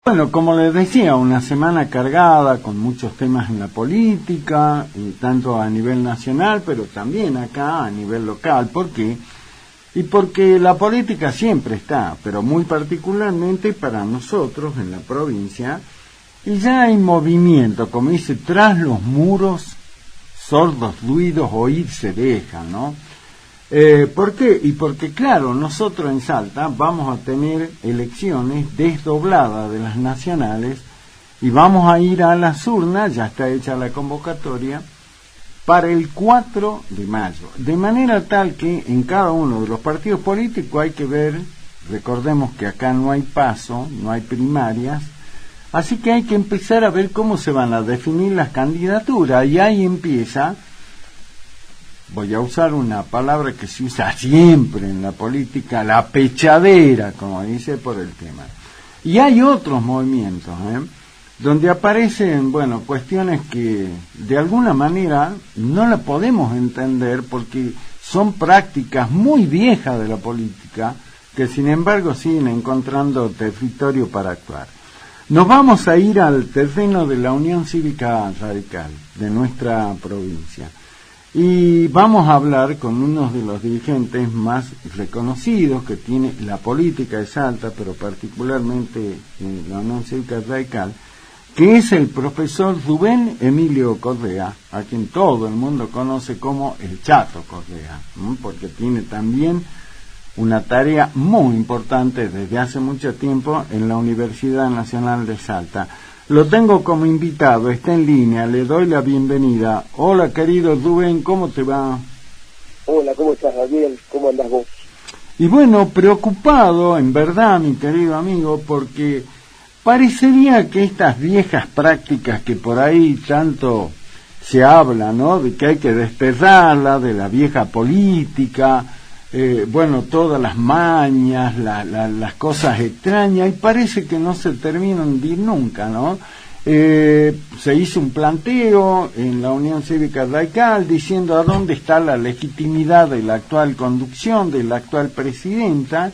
Bueno, como les decía, una semana cargada con muchos temas en la política, tanto a nivel nacional, pero también acá a nivel local. ¿Por qué? Y porque la política siempre está, pero muy particularmente para nosotros en la provincia, y ya hay movimiento, como dice, tras los muros, sordos ruidos oír se dejan, ¿no? ¿Por qué? Y porque, claro, nosotros en Salta vamos a tener elecciones desdobladas de las nacionales y vamos a ir a las urnas, ya está hecha la convocatoria, para el 4 de mayo. De manera tal que en cada uno de los partidos políticos hay que ver, recordemos que acá no hay paso, no hay primarias, así que hay que empezar a ver cómo se van a definir las candidaturas y ahí empieza. Voy a usar una palabra que se usa siempre en la política, la pechadera, como dice, por el tema. Y hay otros movimientos, donde aparecen, bueno, cuestiones que de alguna manera no la podemos entender porque son prácticas muy viejas de la política que sin embargo siguen encontrando territorio para actuar. Nos vamos a ir al terreno de la Unión Cívica Radical de nuestra provincia. Y vamos a hablar con uno de los dirigentes más reconocidos que tiene la política de Salta, pero particularmente la Unión Cívica Radical, que es el profesor Rubén Emilio Correa, a quien todo el mundo conoce como el Chato Correa, porque tiene también una tarea muy importante desde hace mucho tiempo en la Universidad Nacional de Salta. Lo tengo como invitado, está en línea, le doy la bienvenida. Hola, querido Rubén, ¿cómo te va? Hola, ¿cómo estás, Daniel? ¿Cómo andás vos? Y bueno, preocupado, en verdad, mi querido amigo, porque parecería que estas viejas prácticas que por ahí tanto se habla, ¿no?, de que hay que desterrarla, de la vieja política, bueno, todas las mañas, las cosas extrañas, y parece que no se terminan de ir nunca, ¿no? Se hizo un planteo en la Unión Cívica Radical diciendo a dónde está la legitimidad de la actual conducción, de la actual presidenta,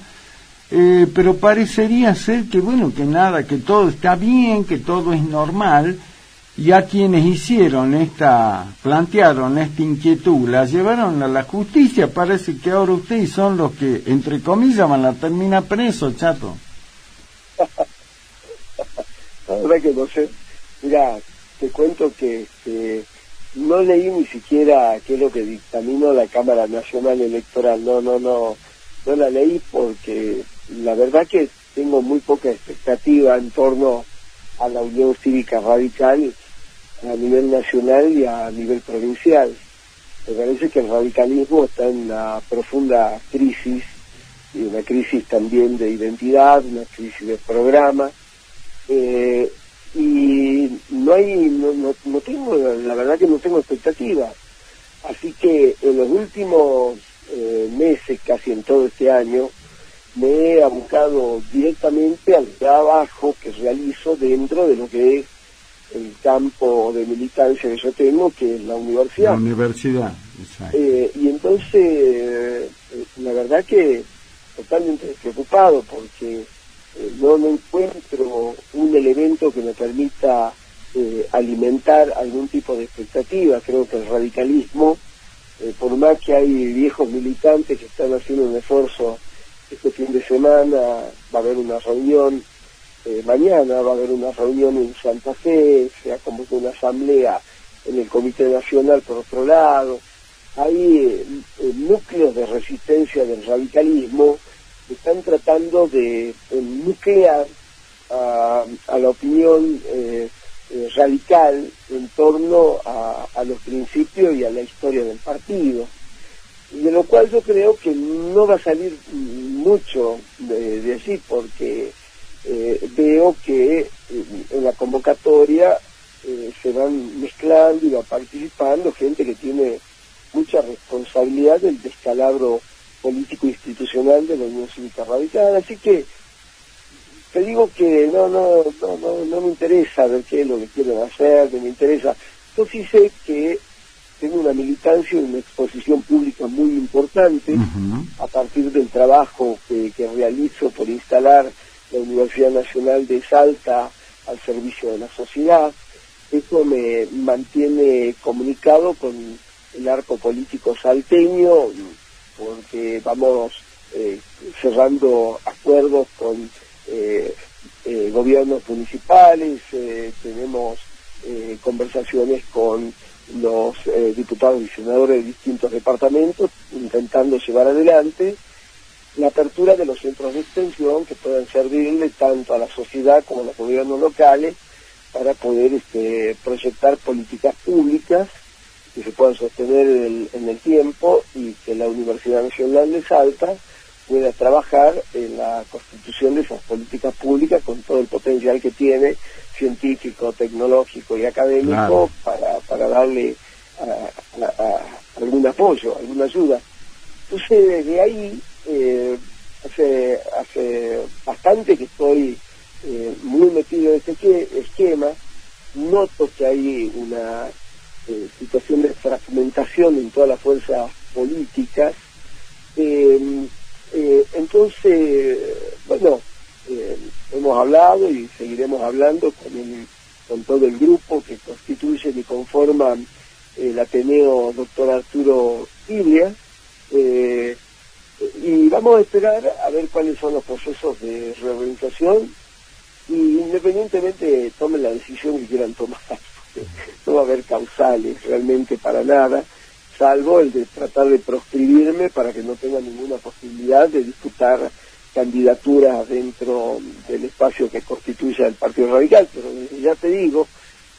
pero parecería ser que, bueno, que nada, que todo está bien, que todo es normal. Y a quienes plantearon esta inquietud, la llevaron a la justicia. Parece que ahora ustedes son los que, entre comillas, van a terminar presos, Chato. La verdad que no sé. Mira, te cuento que no leí ni siquiera qué es lo que dictaminó la Cámara Nacional Electoral. No la leí porque la verdad que tengo muy poca expectativa en torno a la Unión Cívica Radical a nivel nacional y a nivel provincial. Me parece que el radicalismo está en una profunda crisis, y una crisis también de identidad, una crisis de programa, y no tengo, la verdad que no tengo expectativa. Así que en los últimos meses, casi en todo este año, me he abocado directamente al trabajo que realizo dentro de lo que es el campo de militancia que yo tengo, que es la universidad. La universidad, exacto. Y entonces, la verdad que totalmente preocupado porque no encuentro un elemento que me permita alimentar algún tipo de expectativa. Creo que el radicalismo, por más que hay viejos militantes que están haciendo un esfuerzo, este fin de semana va a haber una reunión, mañana va a haber una reunión en Santa Fe, se ha convocado una asamblea en el Comité Nacional por otro lado. Hay núcleos de resistencia del radicalismo que están tratando de nuclear a la opinión radical en torno a los principios y a la historia del partido, de lo cual yo creo que no va a salir mucho de así, porque veo que en la convocatoria se van mezclando y va participando gente que tiene mucha responsabilidad del descalabro político institucional de la Unión Cívica Radical. Así que te digo que no me interesa ver qué es lo que quieren hacer, no me interesa. Yo sí sé que tengo una militancia y una exposición pública muy importante a partir del trabajo que realizo por instalar la Universidad Nacional de Salta al servicio de la sociedad. Eso me mantiene comunicado con el arco político salteño, porque vamos cerrando acuerdos con gobiernos municipales, tenemos conversaciones con los diputados y senadores de distintos departamentos, intentando llevar adelante la apertura de los centros de extensión que puedan servirle tanto a la sociedad como a los gobiernos locales para poder proyectar políticas públicas que se puedan sostener en el tiempo y que la Universidad Nacional de Salta pueda trabajar en la constitución de esas políticas públicas con todo el potencial que tiene, científico, tecnológico y académico, claro, para darle algún apoyo, alguna ayuda. Entonces, desde ahí, hace bastante que estoy muy metido en este esquema. Noto que hay una situación de fragmentación en todas las fuerzas políticas. Entonces, bueno, hemos hablado y seguiremos hablando con todo el grupo que constituyen y conforman el Ateneo Dr. Arturo Ilia, y vamos a esperar a ver cuáles son los procesos de reorganización, y independientemente tomen la decisión que quieran tomar, no va a haber causales realmente para nada, salvo el de tratar de proscribirme para que no tenga ninguna posibilidad de disputar candidaturas dentro del espacio que constituya el Partido Radical. Pero ya te digo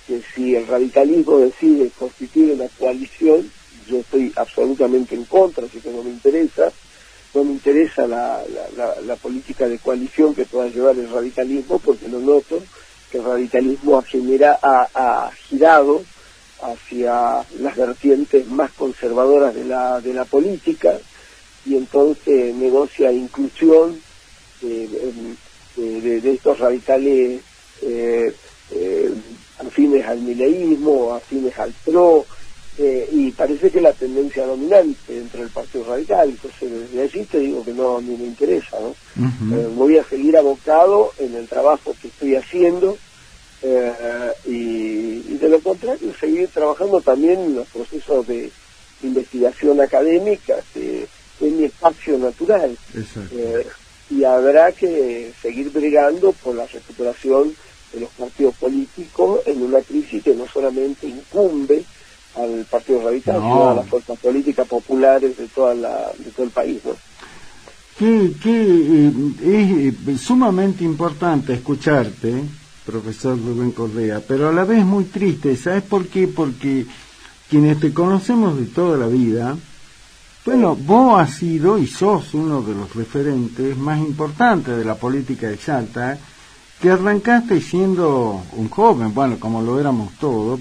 que si el radicalismo decide constituir una coalición, yo estoy absolutamente en contra, así que no me interesa la política de coalición que pueda llevar el radicalismo, porque lo noto que el radicalismo ha girado hacia las vertientes más conservadoras de la política, y entonces negocia inclusión de estos radicales afines al mileísmo, afines al PRO, y parece que la tendencia dominante dentro del Partido Radical. Entonces desde allí te digo que no, ni me interesa, ¿no? Voy a seguir abocado en el trabajo que estoy haciendo, y de lo contrario seguir trabajando también en los procesos de investigación académica, que es mi espacio natural, y habrá que seguir brigando por la recuperación de los partidos políticos en una crisis que no solamente incumbe al Partido Radical, sino a las fuerzas políticas populares de todo el país, ¿no? Es sumamente importante escucharte, profesor Rubén Correa, pero a la vez muy triste. ¿Sabes por qué? Porque quienes te conocemos de toda la vida, bueno, vos has sido y sos uno de los referentes más importantes de la política de Salta, que arrancaste siendo un joven, bueno, como lo éramos todos,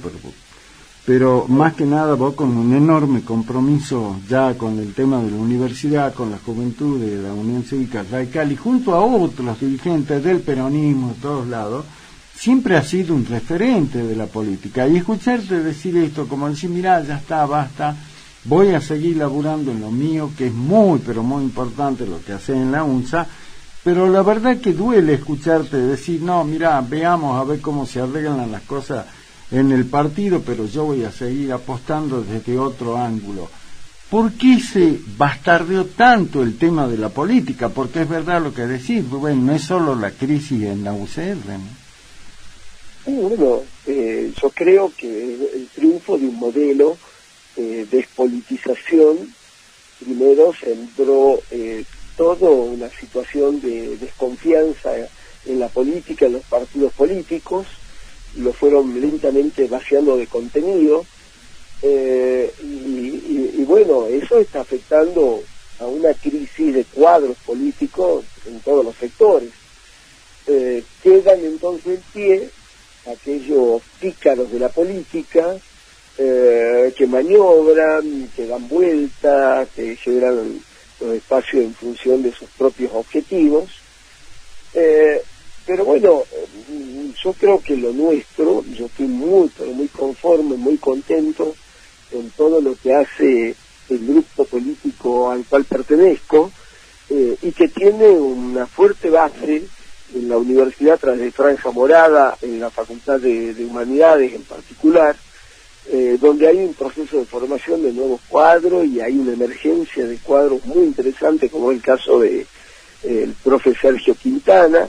pero más que nada vos con un enorme compromiso ya con el tema de la universidad, con la juventud de la Unión Cívica Radical, y junto a otros dirigentes del peronismo de todos lados, siempre has sido un referente de la política. Y escucharte decir esto, como decir, mirá, ya está, basta, voy a seguir laburando en lo mío, que es muy, pero muy importante lo que haces en la UNSA, pero la verdad que duele escucharte decir, no, mirá, veamos a ver cómo se arreglan las cosas en el partido, pero yo voy a seguir apostando desde otro ángulo. ¿Por qué se bastardeó tanto el tema de la política? Porque es verdad lo que decís, Rubén, no es solo la crisis en la UCR, ¿no? Bueno, yo creo que el triunfo de un modelo de despolitización primero sembró toda una situación de desconfianza en la política, en los partidos políticos, lo fueron lentamente vaciando de contenido, y bueno, eso está afectando a una crisis de cuadros políticos en todos los sectores. Quedan entonces en pie aquellos pícaros de la política que maniobran, que dan vueltas, que llenan los espacios en función de sus propios objetivos, pero bueno, yo creo que lo nuestro, yo estoy muy, pero muy conforme, muy contento con todo lo que hace el grupo político al cual pertenezco, y que tiene una fuerte base en la universidad tras de Franja Morada, en la Facultad de Humanidades en particular, donde hay un proceso de formación de nuevos cuadros y hay una emergencia de cuadros muy interesantes, como es el caso de el profe Sergio Quintana,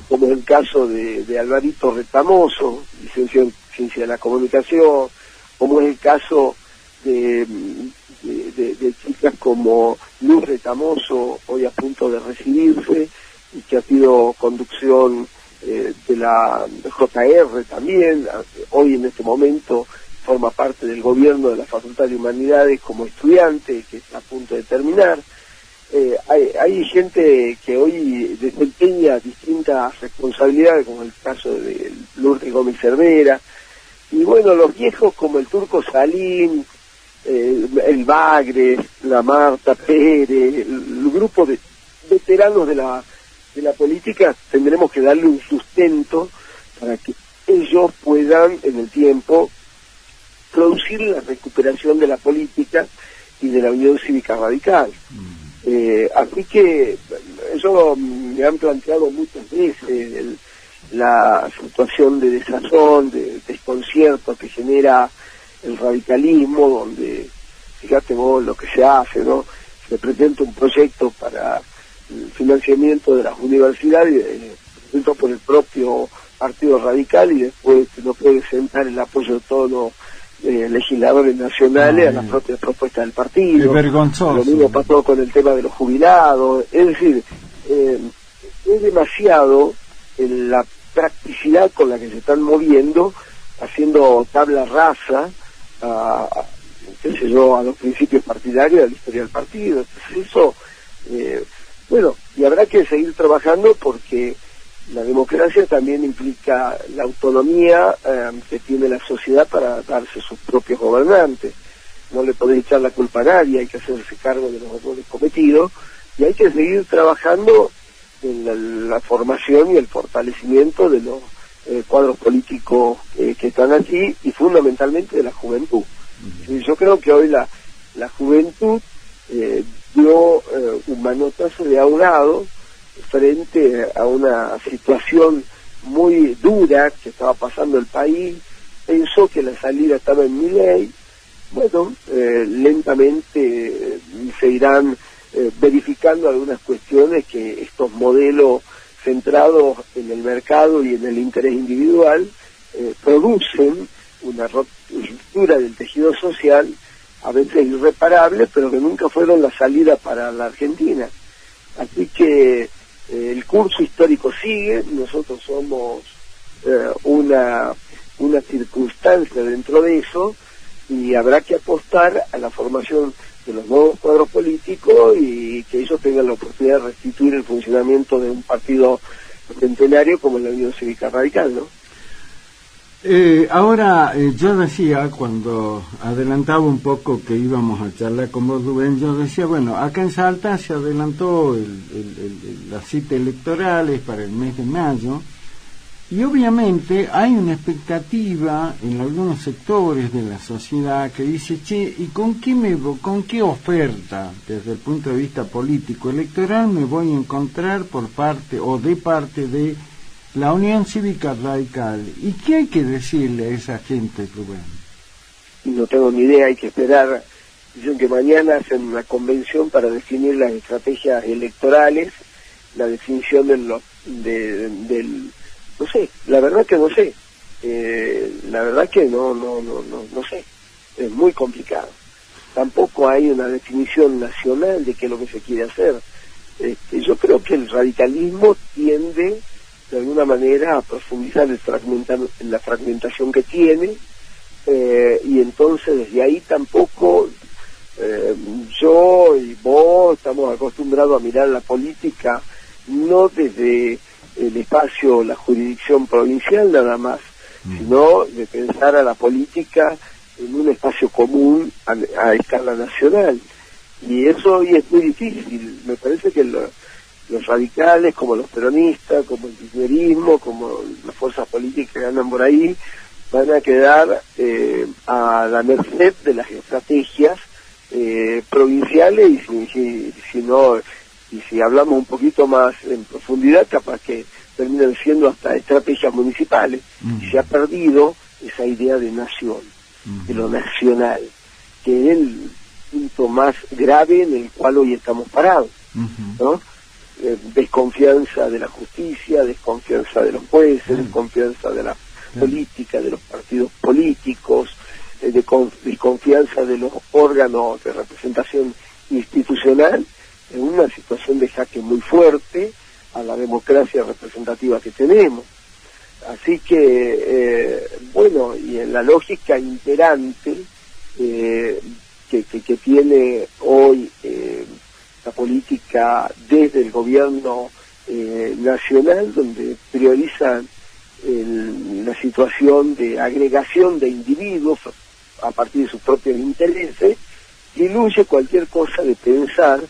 como es el caso de Alvarito Retamoso, licenciado en Ciencia de la Comunicación, como es el caso de chicas como Luz Retamoso, hoy a punto de recibirse, y que ha sido conducción de la JR también, hoy en este momento forma parte del gobierno de la Facultad de Humanidades como estudiante, que está a punto de terminar. Hay gente que hoy desempeña distintas responsabilidades, como el caso de Lourdes Gómez Cervera, y bueno, los viejos como el Turco Salín, el Bagre, la Marta Pérez, el grupo de veteranos de la política, tendremos que darle un sustento para que ellos puedan en el tiempo producir la recuperación de la política y de la Unión Cívica Radical. Así que eso me han planteado muchas veces, la situación de desazón, de desconcierto que genera el radicalismo, donde, fíjate vos lo que se hace, ¿no? Se presenta un proyecto para el financiamiento de las universidades, presentado por el propio Partido Radical, y después no puede presentar el apoyo de todos los legisladores nacionales a las propias propuestas del partido. Es vergonzoso. Lo mismo pasó con el tema de los jubilados. Es decir, es demasiado la practicidad con la que se están moviendo, haciendo tabla rasa a los principios partidarios de la historia del partido. Entonces eso, bueno, y habrá que seguir trabajando, porque la democracia también implica la autonomía que tiene la sociedad para darse sus propios gobernantes. No le podés echar la culpa a nadie, hay que hacerse cargo de los errores cometidos, y hay que seguir trabajando en la formación y el fortalecimiento de los cuadros políticos que están aquí, y fundamentalmente de la juventud. Yo creo que hoy la juventud dio un manotazo de ahogado frente a una situación muy dura que estaba pasando el país. Pensó que la salida estaba en Milei. Bueno, lentamente se irán verificando algunas cuestiones, que estos modelos centrados en el mercado y en el interés individual producen una ruptura del tejido social, a veces irreparable, pero que nunca fueron la salida para la Argentina. Así que el curso histórico sigue, nosotros somos una circunstancia dentro de eso, y habrá que apostar a la formación de los nuevos cuadros políticos, y que ellos tengan la oportunidad de restituir el funcionamiento de un partido centenario como la Unión Cívica Radical, ¿no? Ahora, yo decía, cuando adelantaba un poco que íbamos a charlar con vos, Rubén, yo decía, bueno, acá en Salta se adelantó las citas electorales para el mes de mayo, y obviamente hay una expectativa en algunos sectores de la sociedad que dice, che, ¿y con qué oferta, desde el punto de vista político electoral, me voy a encontrar por parte de la Unión Cívica Radical? ¿Y qué hay que decirle a esa gente, Rubén? No tengo ni idea, hay que esperar. Dicen que mañana hacen una convención para definir las estrategias electorales, la definición no sé, la verdad que no sé. La verdad que no sé. Es muy complicado. Tampoco hay una definición nacional de qué es lo que se quiere hacer. Yo creo que el radicalismo tiende de alguna manera a profundizar en la fragmentación que tiene, y entonces desde ahí tampoco yo y vos estamos acostumbrados a mirar la política no desde el espacio, la jurisdicción provincial nada más, sino de pensar a la política en un espacio común a escala nacional, y eso hoy es muy difícil. Me parece que los radicales, como los peronistas, como el kirchnerismo, como las fuerzas políticas que andan por ahí, van a quedar a la merced de las estrategias provinciales, y si no y si hablamos un poquito más en profundidad, capaz que terminan siendo hasta estrategias municipales. Y se ha perdido esa idea de nación, de lo nacional, que es el punto más grave en el cual hoy estamos parados, ¿no? Desconfianza de la justicia, desconfianza de los jueces, desconfianza de la política, de los partidos políticos, desconfianza de los órganos de representación institucional, en una situación de jaque muy fuerte a la democracia representativa que tenemos. Así que, bueno, y en la lógica imperante que tiene hoy la política desde el gobierno nacional, donde priorizan la situación de agregación de individuos a partir de sus propios intereses, diluye cualquier cosa de pensar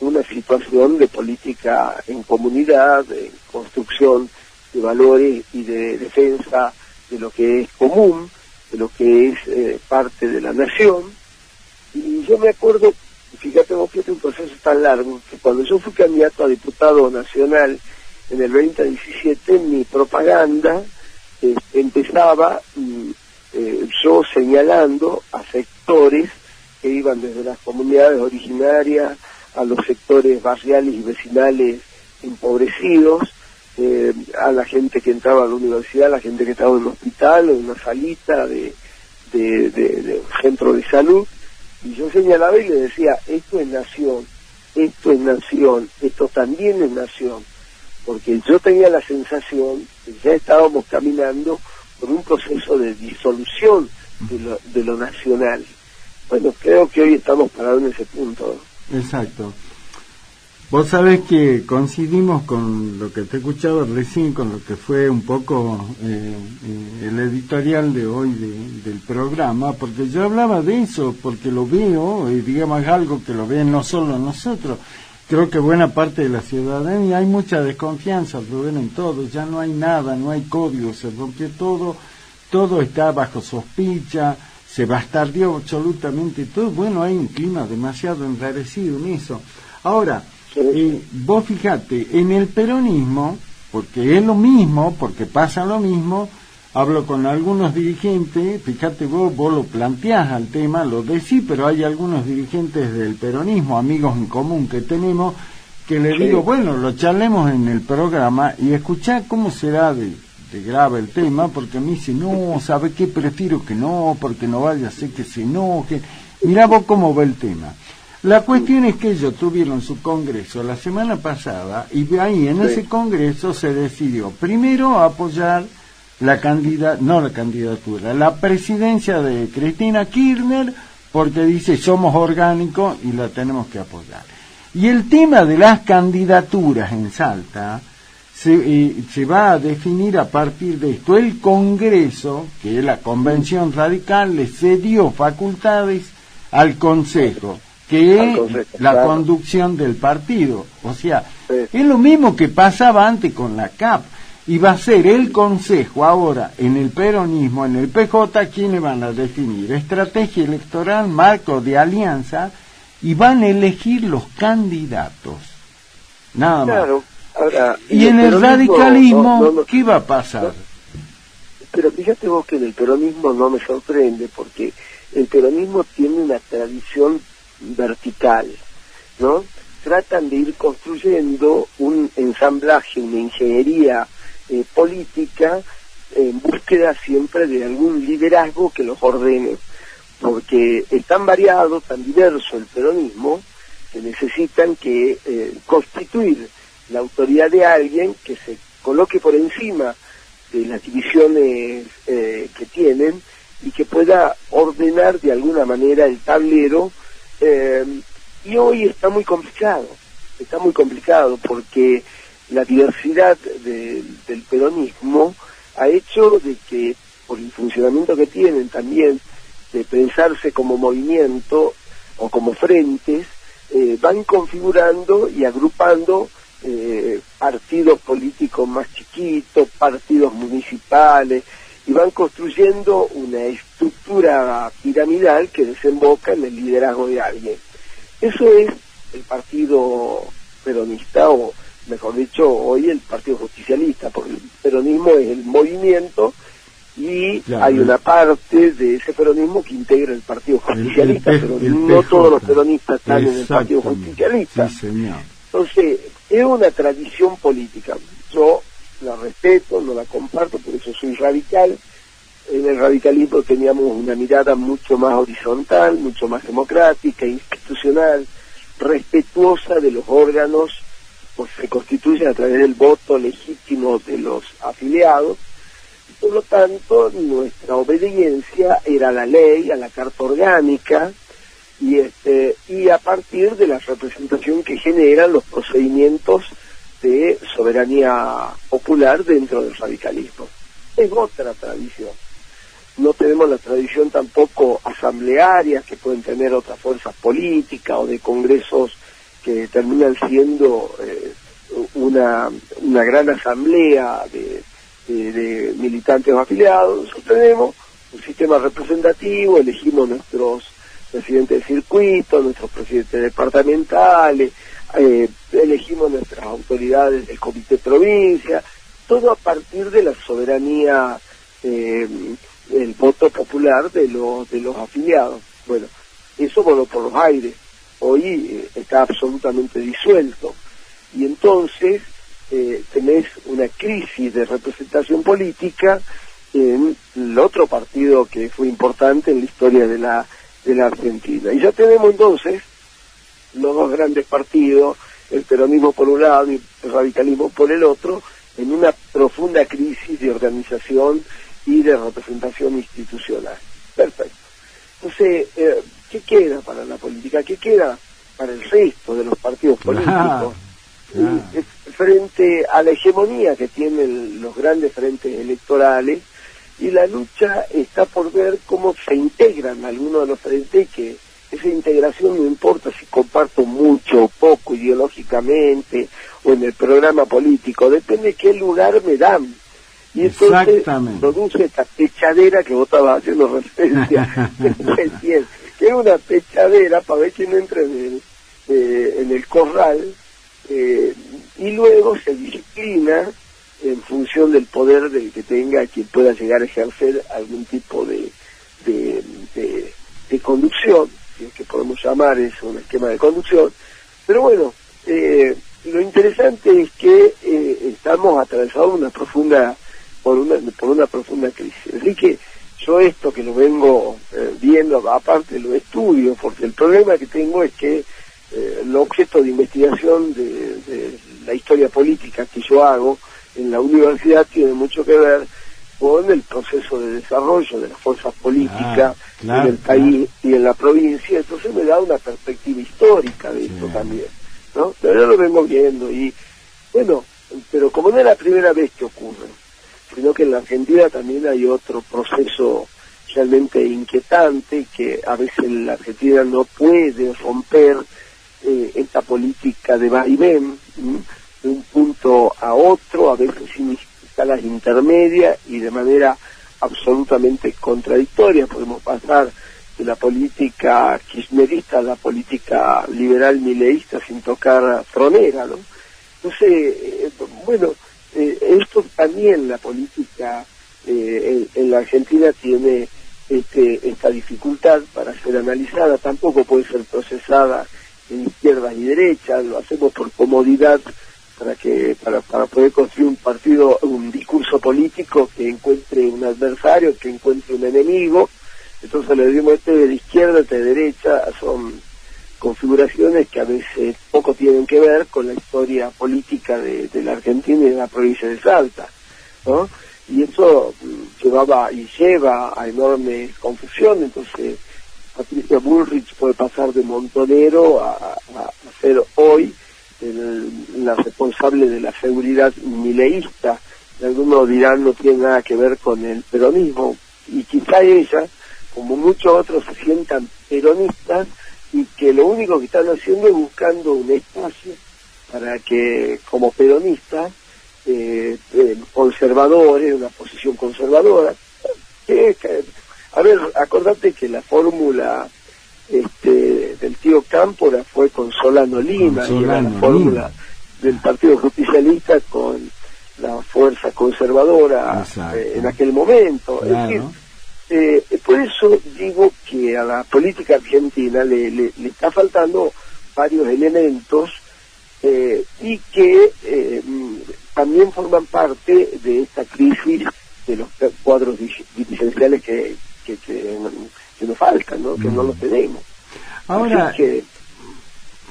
una situación de política en comunidad, de construcción de valores y de defensa de lo que es común, de lo que es parte de la nación. Y yo me acuerdo, fíjate vos que este es un proceso tan largo, que cuando yo fui candidato a diputado nacional en el 2017, mi propaganda empezaba yo señalando a sectores que iban desde las comunidades originarias a los sectores barriales y vecinales empobrecidos, a la gente que entraba a la universidad, a la gente que estaba en un hospital o en una salita de un centro de salud, y yo señalaba y le decía, esto es nación, esto también es nación, porque yo tenía la sensación que ya estábamos caminando por un proceso de disolución de lo nacional. Bueno, creo que hoy estamos parados en ese punto, ¿no? Exacto. Vos sabés que coincidimos con lo que te he escuchado recién, con lo que fue un poco el editorial de hoy del programa, porque yo hablaba de eso, porque lo veo, y digamos algo que lo ven no solo nosotros, creo que buena parte de la ciudadanía, hay mucha desconfianza, lo ven en todo, ya no hay nada, no hay código, se rompió todo está bajo sospecha, se bastardeó absolutamente todo. Bueno, hay un clima demasiado enrarecido en eso. Ahora, vos fijate, en el peronismo, porque es lo mismo, porque pasa lo mismo, hablo con algunos dirigentes, fíjate vos lo planteás al tema, lo decís, pero hay algunos dirigentes del peronismo, amigos en común que tenemos, que le digo, bueno, lo charlemos en el programa y escuchá cómo será de grave el tema, porque me dice, no, ¿sabe qué? Prefiero que no, porque no vaya a ser que se enoje. Mirá vos cómo va el tema. La cuestión es que ellos tuvieron su congreso la semana pasada y ahí en ese congreso se decidió primero apoyar la presidencia de Cristina Kirchner, porque dice somos orgánicos y la tenemos que apoyar. Y el tema de las candidaturas en Salta se va a definir a partir de esto. El Congreso, que es la Convención Radical, le cedió facultades al Consejo, que es la conducción del partido. O sea, es lo mismo que pasaba antes con la CAP. Y va a ser el Consejo ahora, en el peronismo, en el PJ, quienes van a definir estrategia electoral, marco de alianza, y van a elegir los candidatos. Nada más. Ahora, y en el radicalismo, ¿qué va a pasar? Pero fíjate vos que en el peronismo no me sorprende, porque el peronismo tiene una tradición vertical, ¿no? Tratan de ir construyendo un ensamblaje, una ingeniería política en búsqueda siempre de algún liderazgo que los ordene, porque es tan variado, tan diverso el peronismo, que necesitan que constituir la autoridad de alguien que se coloque por encima de las divisiones que tienen y que pueda ordenar de alguna manera el tablero, y hoy está muy complicado porque la diversidad del peronismo ha hecho de que, por el funcionamiento que tienen también, de pensarse como movimiento o como frentes, van configurando y agrupando partidos políticos más chiquitos, partidos municipales, y van construyendo una estructura piramidal que desemboca en el liderazgo de alguien. Eso es el partido peronista, o mejor dicho, hoy el Partido Justicialista, porque el peronismo es el movimiento y claro, hay una parte de ese peronismo que integra el Partido Justicialista, pero no todos los peronistas están en el Partido Justicialista. Sí, señor. Entonces, es una tradición política. Yo la respeto, no la comparto, por eso soy radical. En el radicalismo teníamos una mirada mucho más horizontal, mucho más democrática, institucional, respetuosa de los órganos que se constituyen a través del voto legítimo de los afiliados. Por lo tanto, nuestra obediencia era a la ley, a la Carta Orgánica, y a partir de la representación que generan los procedimientos de soberanía popular dentro del radicalismo. Es otra tradición. No tenemos la tradición tampoco asamblearia que pueden tener otras fuerzas políticas o de congresos que terminan siendo una gran asamblea de militantes o afiliados. Nosotros tenemos un sistema representativo, elegimos nuestros presidentes de circuito, nuestros presidentes departamentales, elegimos nuestras autoridades del comité provincia, todo a partir de la soberanía, el voto popular de los afiliados. Bueno, eso voló por los aires, hoy está absolutamente disuelto, y entonces tenés una crisis de representación política en el otro partido que fue importante en la historia de la Argentina. Y ya tenemos entonces los dos grandes partidos, el peronismo por un lado y el radicalismo por el otro, en una profunda crisis de organización y de representación institucional. Perfecto. Entonces, ¿qué queda para la política? ¿Qué queda para el resto de los partidos políticos? Frente a la hegemonía que tienen los grandes frentes electorales, y la lucha está por ver cómo se integran algunos de los frentes, que esa integración no importa si comparto mucho o poco ideológicamente o en el programa político, depende de qué lugar me dan. Y entonces produce esta pechadera que vos estabas haciendo referencia recién, que es una pechadera para ver quién entra en el corral, y luego se disciplina en función del poder del que tenga quien pueda llegar a ejercer algún tipo de conducción, si es que podemos llamar eso un esquema de conducción. Pero bueno, lo interesante es que estamos atravesados por una profunda crisis. Así que yo esto que lo vengo viendo, aparte lo estudio, porque el problema que tengo es que el objeto de investigación de la historia política que yo hago en la universidad tiene mucho que ver con el proceso de desarrollo de las fuerzas políticas en el país y en la provincia. Entonces me da una perspectiva histórica de esto también, ¿no? Pero yo lo vengo viendo, y bueno, pero como no es la primera vez que ocurre, sino que en la Argentina también hay otro proceso realmente inquietante, que a veces la Argentina no puede romper esta política de vaivén, de un punto a otro, a veces sin escalas intermedias y de manera absolutamente contradictoria. Podemos pasar de la política kirchnerista a la política liberal mileísta sin tocar fronera, ¿no? Entonces, bueno, esto también, la política en la Argentina tiene esta dificultad para ser analizada, tampoco puede ser procesada en izquierdas y derechas, lo hacemos por comodidad, para poder construir un partido, un discurso político que encuentre un adversario, que encuentre un enemigo. Entonces le dimos de izquierda, de derecha, son configuraciones que a veces poco tienen que ver con la historia política de la Argentina y de la provincia de Salta, ¿no? Y eso lleva a enorme confusión. Entonces Patricia Bullrich puede pasar de montonero a ser hoy la responsable de la seguridad mileísta. Algunos dirán no tiene nada que ver con el peronismo, y quizá ella, como muchos otros, se sientan peronistas y que lo único que están haciendo es buscando un espacio para que, como peronistas, conservadores, una posición conservadora, a ver, acordate que la fórmula del tío Cámpora fue con Solano Lima, y era la fórmula del Partido Justicialista con la fuerza conservadora en aquel momento. Claro. Es decir, por eso digo que a la política argentina le está faltando varios elementos y que también forman parte de esta crisis de los cuadros dirigenciales que nos faltan, ¿no? Que no los tenemos. Ahora,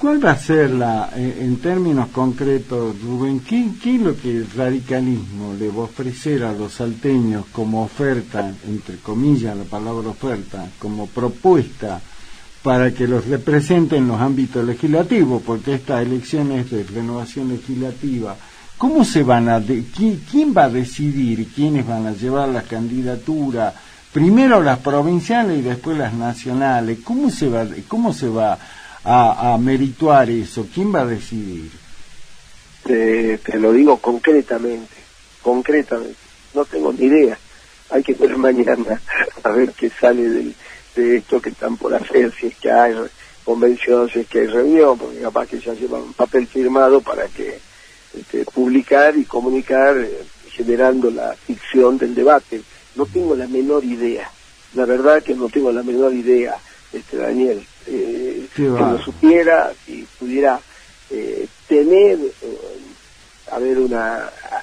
¿cuál va a ser en términos concretos, Rubén, qué es lo que el radicalismo le va a ofrecer a los salteños como oferta, entre comillas la palabra oferta, como propuesta para que los represente en los ámbitos legislativos? Porque estas elecciones de renovación legislativa, ¿cómo se van a quién va a decidir quiénes van a llevar las candidaturas? Primero las provinciales y después las nacionales. ¿Cómo se va a merituar eso? ¿Quién va a decidir? Te lo digo concretamente. No tengo ni idea. Hay que ver mañana a ver qué sale de esto que están por hacer, si es que hay convención, si es que hay reunión, porque capaz que ya llevan un papel firmado para que publicar y comunicar, generando la ficción del debate. No tengo la menor idea, la verdad que no tengo la menor idea, Daniel. Si lo supiera, si pudiera tener,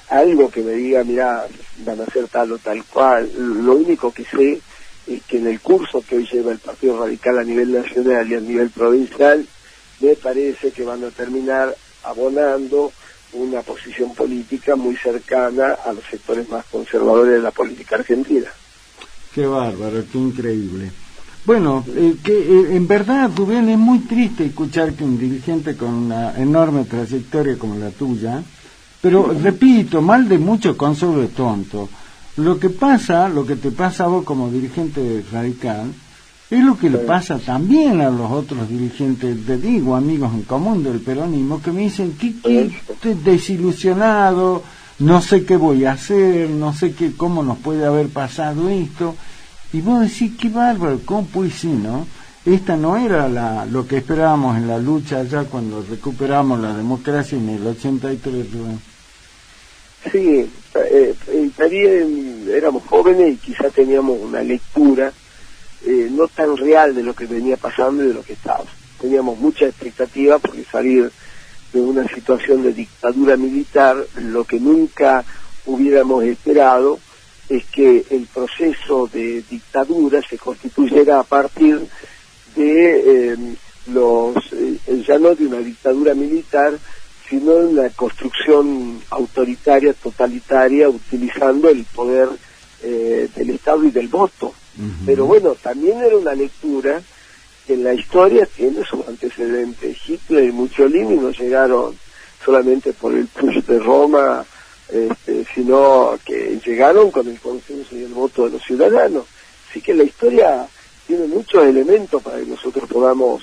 algo que me diga, mira, van a hacer tal o tal cual. Lo único que sé es que en el curso que hoy lleva el Partido Radical a nivel nacional y a nivel provincial, me parece que van a terminar abonando una posición política muy cercana a los sectores más conservadores de la política argentina. Qué bárbaro, qué increíble. Bueno, en verdad, Rubén, es muy triste escuchar que un dirigente con una enorme trayectoria como la tuya, pero repito, mal de mucho consuelo de tonto. Lo que te pasa a vos como dirigente radical, es lo que le pasa también a los otros dirigentes, te digo, amigos en común del peronismo, que me dicen que estoy desilusionado, no sé qué voy a hacer, no sé cómo nos puede haber pasado esto. Y vos decís, qué bárbaro, ¿cómo puede ser, no? Esta no era lo que esperábamos en la lucha allá cuando recuperamos la democracia en el 83, Rubén. Sí, también éramos jóvenes y quizás teníamos una lectura no tan real de lo que venía pasando y de lo que estaba. Teníamos mucha expectativa porque salir de una situación de dictadura militar, lo que nunca hubiéramos esperado es que el proceso de dictadura se constituyera a partir de ya no de una dictadura militar, sino de una construcción autoritaria, totalitaria, utilizando el poder del Estado y del voto. Pero bueno, también era una lectura que en la historia tiene sus antecedentes. Hitler y Mussolini no llegaron solamente por el push de Roma, sino que llegaron con el consenso y el voto de los ciudadanos. Así que la historia tiene muchos elementos para que nosotros podamos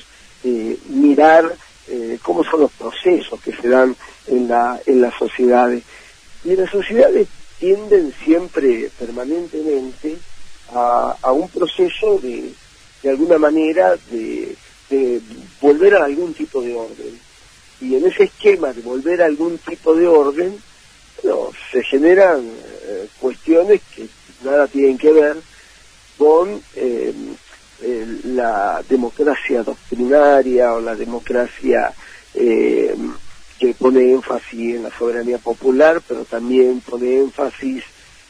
mirar cómo son los procesos que se dan en las sociedades. Y en las sociedades tienden siempre, permanentemente, a un proceso de alguna manera de volver a algún tipo de orden. Y en ese esquema de volver a algún tipo de orden, se generan cuestiones que nada tienen que ver con la democracia doctrinaria o la democracia que pone énfasis en la soberanía popular, pero también pone énfasis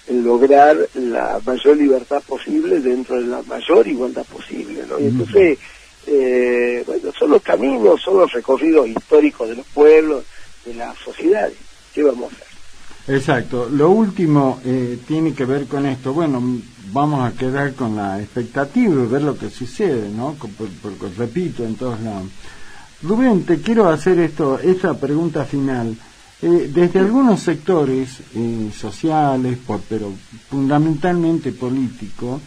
en lograr la mayor libertad posible dentro de la mayor igualdad posible, ¿no? Y entonces, son los caminos, son los recorridos históricos de los pueblos, de las sociedades. ¿Qué vamos a hacer? Exacto. Lo último tiene que ver con esto. Bueno, vamos a quedar con la expectativa de ver lo que sucede, ¿no? Porque repito, en todos lados. Rubén, te quiero hacer esta pregunta final. Desde algunos sectores sociales, pero fundamentalmente políticos,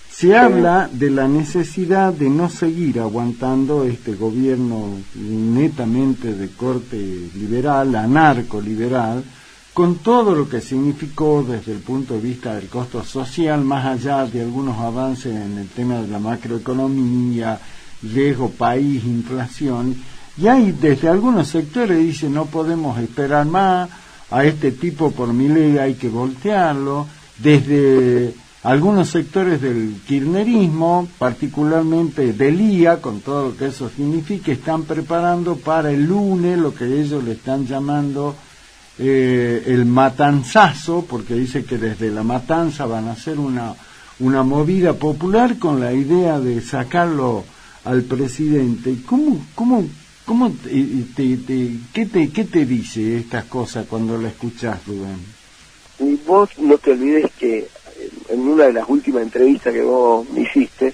se habla de la necesidad de no seguir aguantando este gobierno netamente de corte liberal, anarco-liberal, con todo lo que significó desde el punto de vista del costo social, más allá de algunos avances en el tema de la macroeconomía riesgo país, inflación, y hay desde algunos sectores dicen no podemos esperar más, a este tipo por Milei hay que voltearlo, desde algunos sectores del kirchnerismo, particularmente del IA, con todo lo que eso significa, están preparando para el lunes lo que ellos le están llamando el matanzazo, porque dice que desde la matanza van a hacer una movida popular con la idea de sacarlo al presidente. ¿Qué te dice estas cosas cuando la escuchás, Rubén? Y vos no te olvides que en una de las últimas entrevistas que vos me hiciste,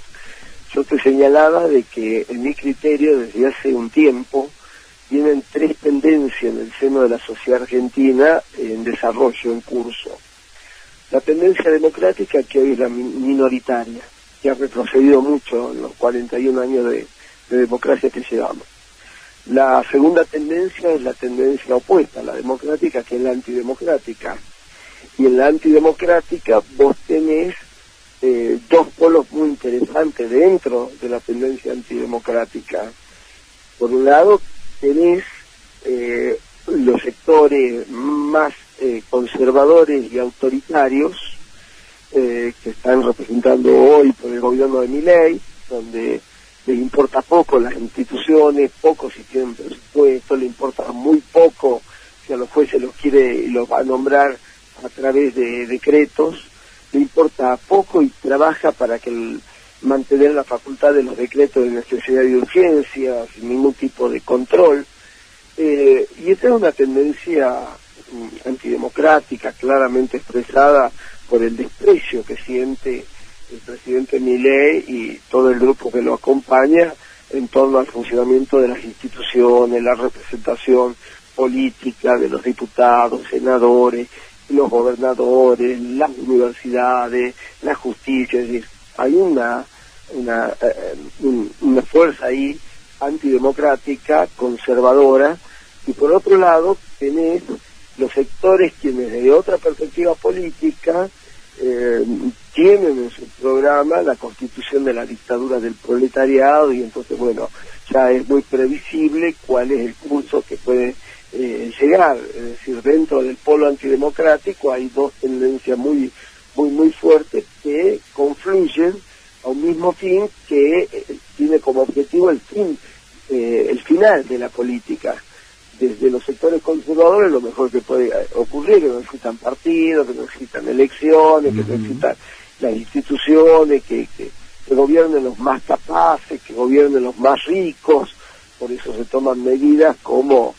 yo te señalaba de que en mi criterio desde hace un tiempo vienen tres tendencias en el seno de la sociedad argentina en desarrollo, en curso. La tendencia democrática, que hoy es la minoritaria, que ha retrocedido mucho en los 41 años de democracia que llevamos. La segunda tendencia es la tendencia opuesta, la democrática, que es la antidemocrática. Y en la antidemocrática vos tenés dos polos muy interesantes dentro de la tendencia antidemocrática. Por un lado tenés los sectores más conservadores y autoritarios que están representando hoy por el gobierno de Milei, donde les importa poco las instituciones, poco si tienen presupuesto, le importa muy poco si a los jueces los quiere y los va a nombrar a través de decretos, le importa poco y trabaja para que mantener la facultad de los decretos de necesidad y urgencia, sin ningún tipo de control. Y esta es una tendencia antidemocrática, claramente expresada por el desprecio que siente el presidente Milei y todo el grupo que lo acompaña en torno al funcionamiento de las instituciones, la representación política de los diputados, senadores, los gobernadores, las universidades, la justicia. Es decir, hay una fuerza ahí antidemocrática, conservadora, y por otro lado tenés los sectores quienes desde otra perspectiva política tienen en su programa la constitución de la dictadura del proletariado, y entonces bueno, ya es muy previsible cuál es el curso que puede llegar. Es decir, dentro del polo antidemocrático hay dos tendencias muy fuertes que confluyen a un mismo fin que tiene como objetivo el final de la política. Desde los sectores conservadores lo mejor que puede ocurrir, que no necesitan partidos, que no necesitan elecciones, que no necesitan las instituciones, que gobiernen los más capaces, que gobiernen los más ricos. Por eso se toman medidas como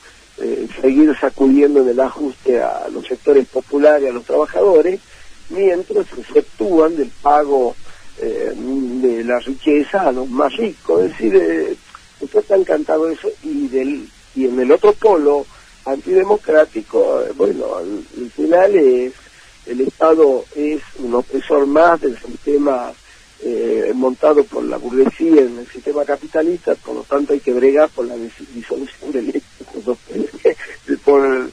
seguir sacudiendo en el ajuste a los sectores populares, a los trabajadores, mientras se efectúan del pago de la riqueza a los más ricos. Es decir, usted está encantado de eso, y en el otro polo antidemocrático, bueno, al final el Estado es un opresor más del sistema montado por la burguesía en el sistema capitalista, por lo tanto hay que bregar por la disolución del Estado, por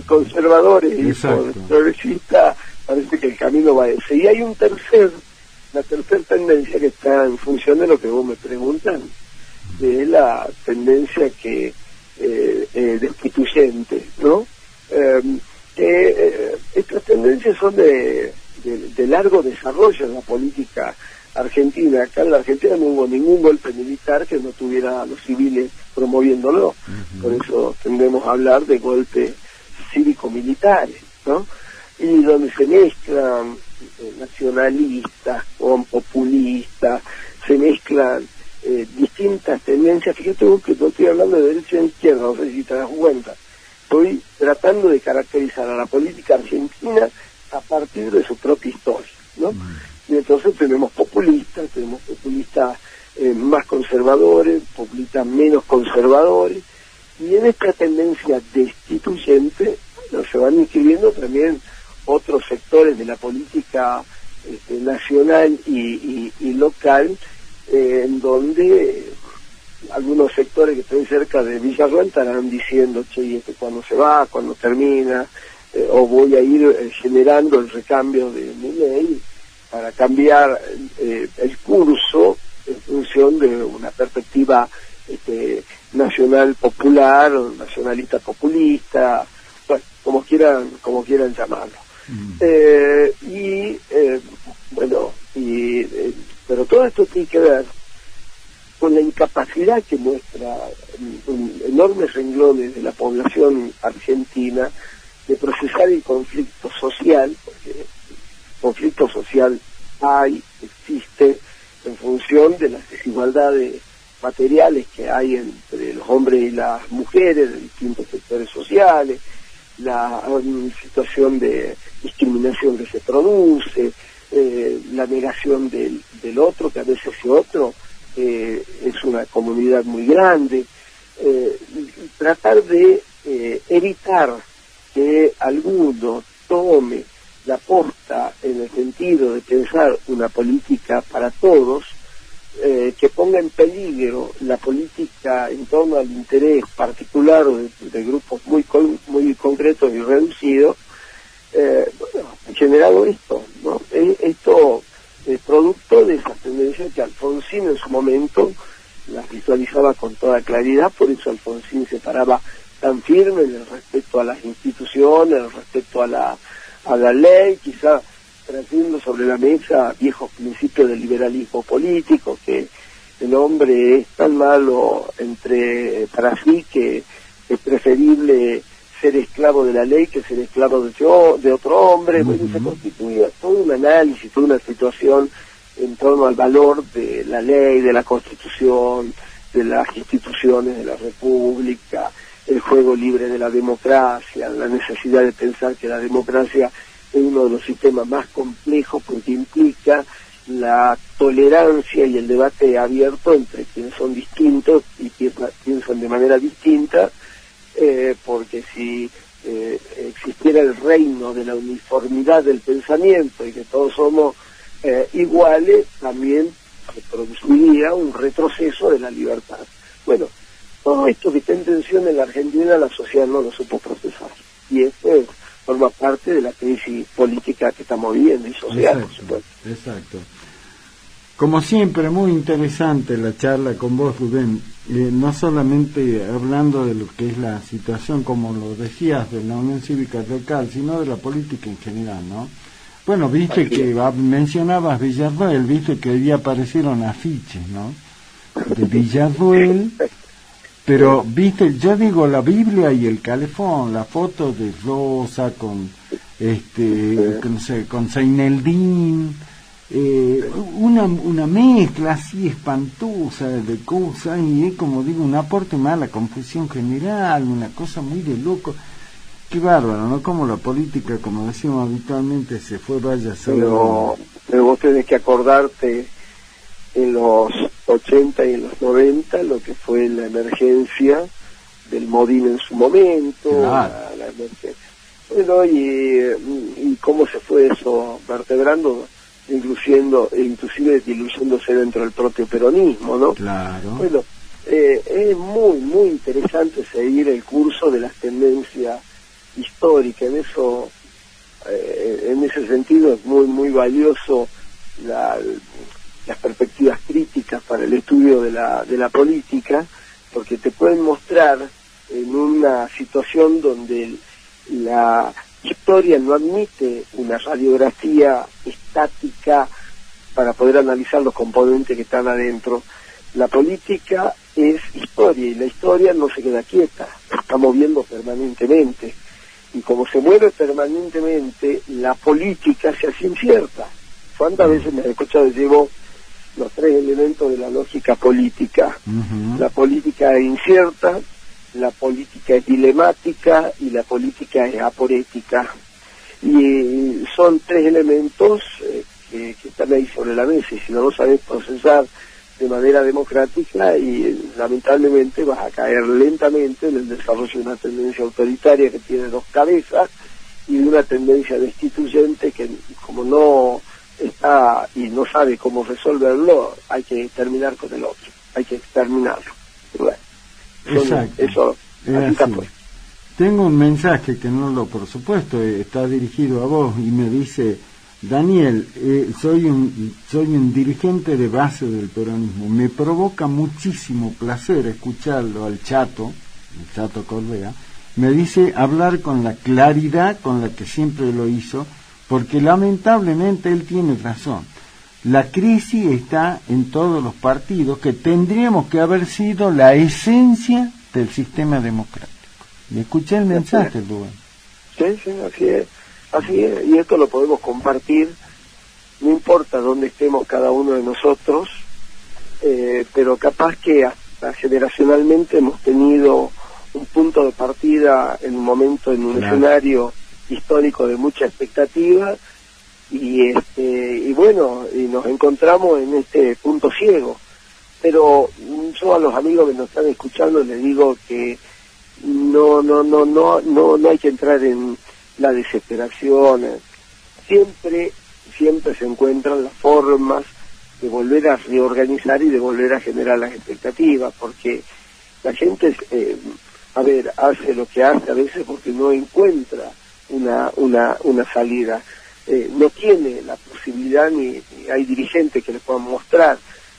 conservadores y por progresistas. Parece que el camino va a ese. Y hay la tercera tendencia que está en función de lo que vos me preguntan, de la tendencia que destituyente, ¿no? Estas tendencias son de largo desarrollo en la política argentina. Acá en la Argentina no hubo ningún golpe militar que no tuviera a los civiles promoviéndolo. Por eso tendemos a hablar de golpes cívico-militares, ¿no? Y donde se mezclan nacionalistas con populistas, se mezclan distintas tendencias. Fíjate vos que no estoy hablando de derecha e izquierda, no sé si te das cuenta. Estoy tratando de caracterizar a la política argentina a partir de su propia historia, ¿no? Y entonces tenemos populistas más conservadores, populistas menos conservadores, y en esta tendencia destituyente, bueno, se van inscribiendo también otros sectores de la política nacional y local, en donde algunos sectores que estén cerca de Villarruel estarán diciendo, che, ¿y cuándo se va? ¿Cuándo termina? O voy a ir generando el recambio de mi ley para cambiar el curso en función de una perspectiva nacional popular o nacionalista populista, bueno, como quieran llamarlo. Pero todo esto tiene que ver con la incapacidad que muestra enormes renglones de la población argentina de procesar el conflicto social, porque el conflicto social existe en función de las desigualdades materiales que hay entre los hombres y las mujeres de distintos sectores sociales, la situación de discriminación que se produce, la negación del otro, que a veces ese otro es una comunidad muy grande, tratar de evitar que alguno tome la posta en el sentido de pensar una política para todos, que ponga en peligro la política en torno al interés particular de grupos muy concretos y reducidos, ha generado esto, ¿no? Esto es producto de esas tendencias que Alfonsín en su momento las visualizaba con toda claridad. Por eso Alfonsín se paraba tan firme en el respeto a las instituciones, en el respeto a la ley, quizá trayendo sobre la mesa viejos principios del liberalismo político, que el hombre es tan malo para sí que es preferible ser esclavo de la ley que ser esclavo de otro hombre. Bueno, se constituía todo un análisis, toda una situación en torno al valor de la ley, de la Constitución, de las instituciones de la República, el juego libre de la democracia, la necesidad de pensar que la democracia es uno de los sistemas más complejos porque implica la tolerancia y el debate abierto entre quienes son distintos y piensan de manera distinta, porque si existiera el reino de la uniformidad del pensamiento y que todos somos iguales, también se produciría un retroceso de la libertad. Bueno, todo esto que está en tensión en la Argentina, la sociedad no lo supo procesar, y esto forma parte de la crisis política que estamos viviendo y social, por supuesto. Exacto. Como siempre, muy interesante la charla con vos, Rubén, no solamente hablando de lo que es la situación, como lo decías, de la Unión Cívica Local, sino de la política en general, ¿no? Bueno, viste que mencionabas Villarroel, viste que hoy día aparecieron afiches, ¿no? De Villarroel, pero viste, yo digo la Biblia y el calefón, la foto de Rosa con con Seineldín, una mezcla así espantosa de cosas, y es como digo, un aporte más a la confusión general, una cosa muy de loco. Qué bárbaro, ¿no? Como la política, como decimos habitualmente, se fue, vaya a ser... Pero vos tenés que acordarte en los 80 y en los 90 lo que fue la emergencia del Modín en su momento, claro. la emergencia. Bueno, y cómo se fue eso vertebrando, inclusive diluyéndose dentro del propio peronismo, ¿no? Claro. Bueno, es muy, muy interesante seguir el curso de las tendencias históricas. En ese sentido es muy, muy valioso las perspectivas críticas para el estudio de la política, porque te pueden mostrar en una situación donde la historia no admite una radiografía estática para poder analizar los componentes que están adentro. La política es historia, y la historia no se queda quieta, se está moviendo permanentemente, y como se mueve permanentemente, la política se hace incierta. ¿Cuántas veces me he escuchado decir vos los tres elementos de la lógica política? La política es incierta, la política es dilemática y la política es aporética. Y son tres elementos que están ahí sobre la mesa, y si no lo sabes procesar de manera democrática, y lamentablemente vas a caer lentamente en el desarrollo de una tendencia autoritaria que tiene dos cabezas, y de una tendencia destituyente que, como no está y no sabe cómo resolverlo, hay que terminar con el otro, hay que exterminarlo. Bueno, exacto. Eso así está, pues. Tengo un mensaje que por supuesto está dirigido a vos, y me dice: Daniel, soy un dirigente de base del peronismo. Me provoca muchísimo placer escucharlo al Chato, el Chato Correa. Me dice hablar con la claridad con la que siempre lo hizo, porque lamentablemente él tiene razón. La crisis está en todos los partidos, que tendríamos que haber sido la esencia del sistema democrático. ¿Le escuché el mensaje, Rubén? Sí, así es. Así es, y esto lo podemos compartir, no importa dónde estemos cada uno de nosotros, pero capaz que hasta generacionalmente hemos tenido un punto de partida en un momento, en un escenario histórico de mucha expectativa, y bueno, y nos encontramos en este punto ciego. Pero yo a los amigos que nos están escuchando les digo que no hay que entrar en la desesperación. Siempre se encuentran las formas de volver a reorganizar y de volver a generar las expectativas, porque la gente hace lo que hace a veces porque no encuentra una salida, no tiene la posibilidad ni hay dirigentes que les puedan mostrar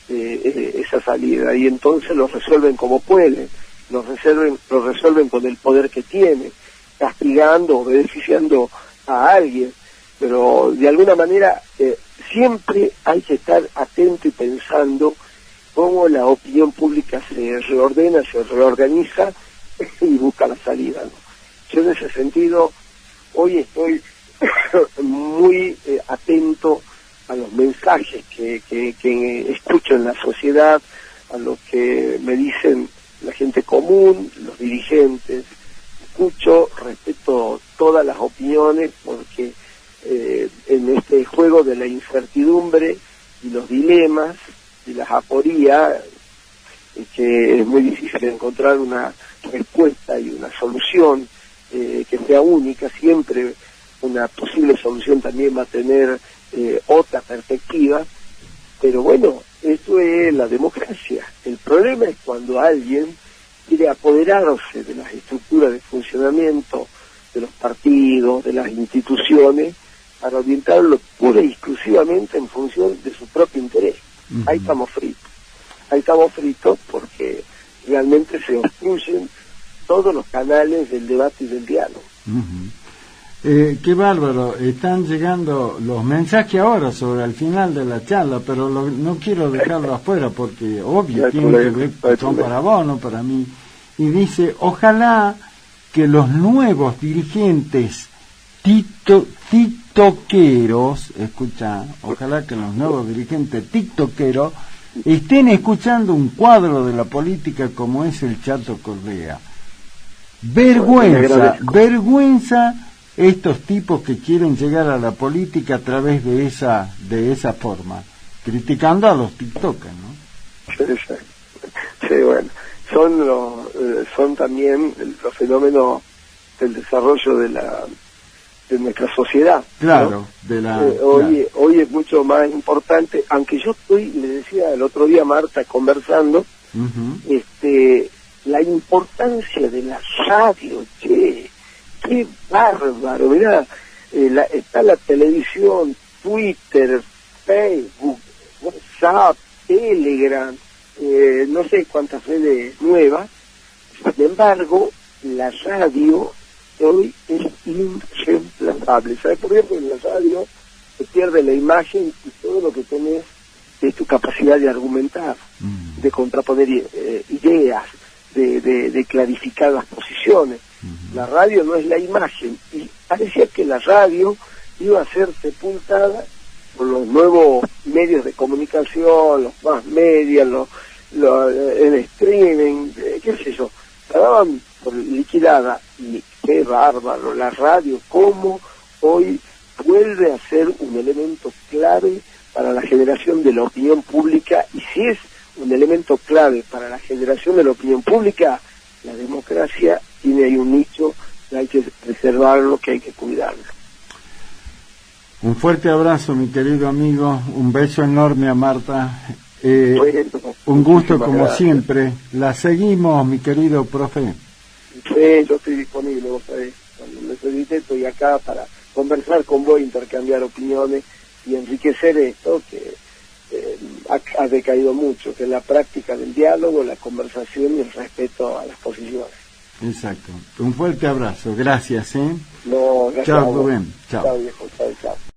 esa salida, y entonces lo resuelven como pueden, lo resuelven con el poder que tienen, castigando o beneficiando a alguien, pero de alguna manera siempre hay que estar atento y pensando cómo la opinión pública se reordena, se reorganiza y busca la salida, ¿no? Yo en ese sentido hoy estoy muy atento a los mensajes que escucho en la sociedad, a lo que me dicen la gente común, los dirigentes. Escucho, respeto todas las opiniones, porque en este juego de la incertidumbre y los dilemas y las aporías, que es muy difícil encontrar una respuesta y una solución que sea única. Siempre una posible solución también va a tener otra perspectiva, pero bueno, esto es la democracia. El problema es cuando alguien quiere apoderarse de las estructuras de funcionamiento de los partidos, de las instituciones, para orientarlo pura y exclusivamente en función de su propio interés. Uh-huh. Ahí estamos fritos porque realmente se obstruyen todos los canales del debate y del diálogo. Uh-huh. Qué bárbaro, están llegando los mensajes ahora sobre el final de la charla, pero no quiero dejarlo afuera porque obvio tiene que ver, son para vos, no para mí. Y dice, ojalá que los nuevos dirigentes tiktokeros, ojalá que los nuevos dirigentes tiktokeros estén escuchando un cuadro de la política como es el Chato Correa. Vergüenza estos tipos que quieren llegar a la política a través de esa forma, criticando a los tiktokers, ¿no? Sí, bueno, son también los fenómenos del desarrollo de nuestra sociedad. Claro, ¿no? Hoy es mucho más importante, aunque yo le decía el otro día a Marta conversando, uh-huh, la importancia de la radio, qué bárbaro, mirá, está la televisión, Twitter, Facebook, WhatsApp, Telegram, no sé cuántas redes nuevas. Sin embargo, la radio hoy es irreemplazable. ¿Sabes por qué? Porque en la radio se pierde la imagen y todo lo que tenés es tu capacidad de argumentar, de contraponer ideas, de clarificar las posiciones. La radio no es la imagen, y parecía que la radio iba a ser sepultada por los nuevos medios de comunicación, los más medios, el streaming, qué sé yo, la daban por liquidada. Y qué bárbaro, la radio, cómo hoy vuelve a ser un elemento clave para la generación de la opinión pública, y si es un elemento clave para la generación de la opinión pública, la democracia tiene ahí un nicho que hay que preservarlo, que hay que cuidarlo. Un fuerte abrazo, mi querido amigo, un beso enorme a Marta, un gusto como gracias. Siempre. La seguimos, mi querido profe. Sí, yo estoy disponible, vos sabés, cuando necesite estoy acá para conversar con vos, intercambiar opiniones y enriquecer esto que ha decaído mucho, que es la práctica del diálogo, la conversación y el respeto a las posiciones. Exacto. Un fuerte abrazo. Gracias, ¿eh? No, gracias. Chao, Rubén. Chao. Chao, viejo. Chao, chao.